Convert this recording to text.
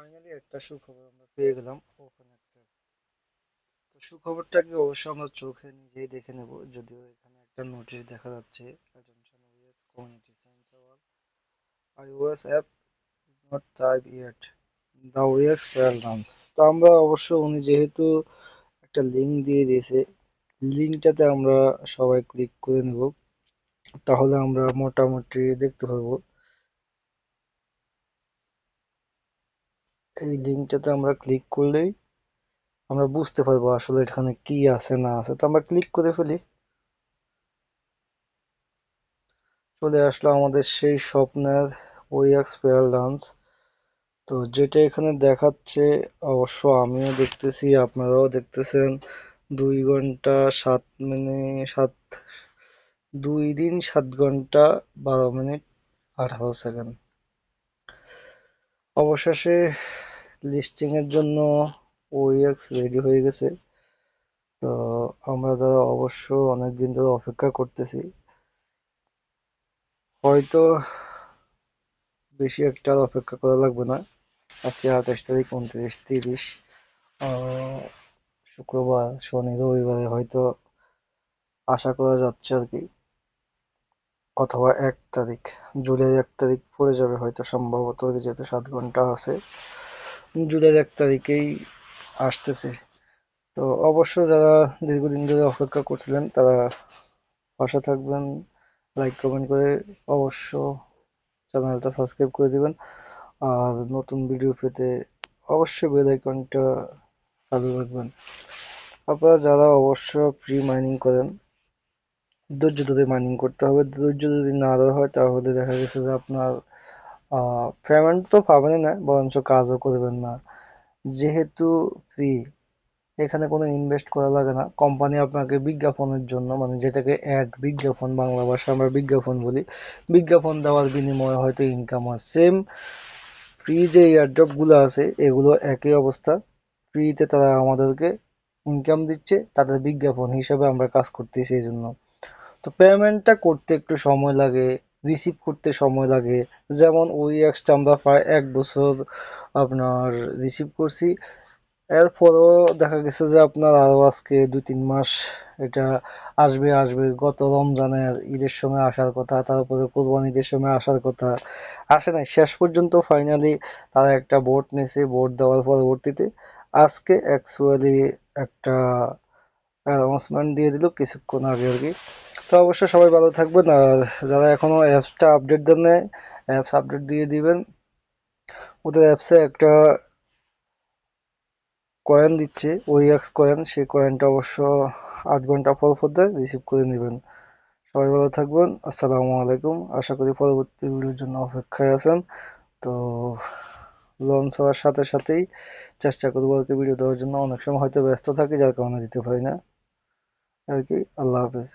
Finally একটা সুখবর আমরা পেয়ে গেলাম ওপেন অ্যাক্সেস। তো সুখবরটাকে অবশ্য আমরা চোখে নিজেই দেখে নেব, যদিও এখানে একটা নোটিশ দেখা যাচ্ছে, attention OS community sensor iOS app is not type yet, the OS file runs। তো আমরা অবশ্য উনি যেহেতু একটা লিঙ্ক দিয়ে দিয়েছে, লিঙ্কটাতে আমরা সবাই ক্লিক করে নেব, তাহলে আমরা মোটামুটি দেখতে পারবো। এই লিঙ্কটাতে আমরা ক্লিক করলেই আমরা বুঝতে পারবো আসলে এখানে কি আছে না আছে। তো আমরা ক্লিক করে ফেলি, চলে আসলো আমাদের সেই স্বপ্নের ওএক্স ফেয়ার লাঞ্চ। তো যেটা এখানে দেখাচ্ছে, অবশ্য আমিও দেখতেছি আপনারাও দেখতেছেন, 2 ঘন্টা 7 মিনিট 2 দিন 7 ঘন্টা 12 মিনিট 18 সেকেন্ড। অবশেষে লিস্টিং এর জন্য ওএক্স রেডি হয়ে গেছে। তো আমরা যারা অবশ্য অনেকদিন ধরে অপেক্ষা করতেছি, হয়তো বেশি একটা আর অপেক্ষা করা লাগবে না। আজকে 28 তারিখ, 29, 30, শুক্রবার, শনি, রবিবারে হয়তো আশা করা যাচ্ছে আর কি, অথবা 1 তারিখ, জুলাই 1 তারিখ পড়ে যাবে হয়তো সম্ভবত, যেহেতু 7 ঘন্টা আছে। জুলাই 1 তারিখেই আসতেছে। তো অবশ্য যারা দীর্ঘদিন ধরে অপেক্ষা করছিলেন তারা পাশে থাকবেন, লাইক কমেন্ট করে অবশ্য চ্যানেলটা সাবস্ক্রাইব করে দিবেন। আর নতুন ভিডিও পেতে অবশ্যই বেল আইকনটা চালু রাখবেন। আপনারা যারা অবশ্য ফ্রি মাইনিং করেন, ধৈর্য ধরে মাইনিং করতে হবে। ধৈর্য যদি না ধরা হয় তাহলে দেখা গেছে যে আপনার পেমেন্ট তো পাবেনই না, বরঞ্চ কাজও করবেন না। যেহেতু ফ্রি, এখানে কোনো ইনভেস্ট করা লাগে না। কোম্পানি আপনাকে বিজ্ঞাপনের জন্য, মানে যেটাকে অ্যাড, বিজ্ঞাপন বাংলা ভাষায় আমরা বিজ্ঞাপন বলি, বিজ্ঞাপন দেওয়ার বিনিময়ে হয়তো ইনকাম হয়। সেম ফ্রি যে এয়ারড্রপ গুলো আছে এগুলো একই অবস্থা। ফ্রিতে তারা আমাদেরকে ইনকাম দিচ্ছে, তাদের বিজ্ঞাপন হিসাবে আমরা কাজ করতেছি এই জন্য। তো পেমেন্টটা করতে একটু সময় লাগে, রিসিভ করতে সময় লাগে। যেমন ওই এক্সটা আমরা প্রায় 1 বছর আপনার রিসিভ করছি, এরপরেও দেখা গেছে যে আপনার আরো আজকে 2-3 মাস এটা আসবে আসবে। গত রমজানের ঈদের সময় আসার কথা, তারপরে কোরবানি ঈদের সময় আসার কথা, আসে নাই। শেষ পর্যন্ত ফাইনালি তারা একটা ভোট নিয়েছে, ভোট দেওয়ার পরবর্তীতে আজকে অ্যাকচুয়ালি একটা অ্যানাউন্সমেন্ট দিয়ে দিল কিছুক্ষণ আগে আর কি। তো অবশ্যই সবাই ভালো থাকবেন, আর যারা এখনো অ্যাপসটা আপডেট দেন নাই, অ্যাপস আপডেট দিয়ে দিবেন। ওদের অ্যাপসে একটা কয়েন দিচ্ছে, ওই এক্স কয়েন, সেই কয়েনটা অবশ্য 8 ঘন্টা পর পর দেয়, রিসিভ করে নেবেন। সবাই ভালো থাকবেন, আসসালামু আলাইকুম। আশা করি পরবর্তী ভিডিওর জন্য অপেক্ষায় আছেন। তো লঞ্চ হওয়ার সাথে সাথেই চেষ্টা করবো আর কি ভিডিও দেওয়ার জন্য। অনেক সময় হয়তো ব্যস্ত থাকি, যার কারণে দিতে পারি না আর কি। আল্লাহ হাফেজ।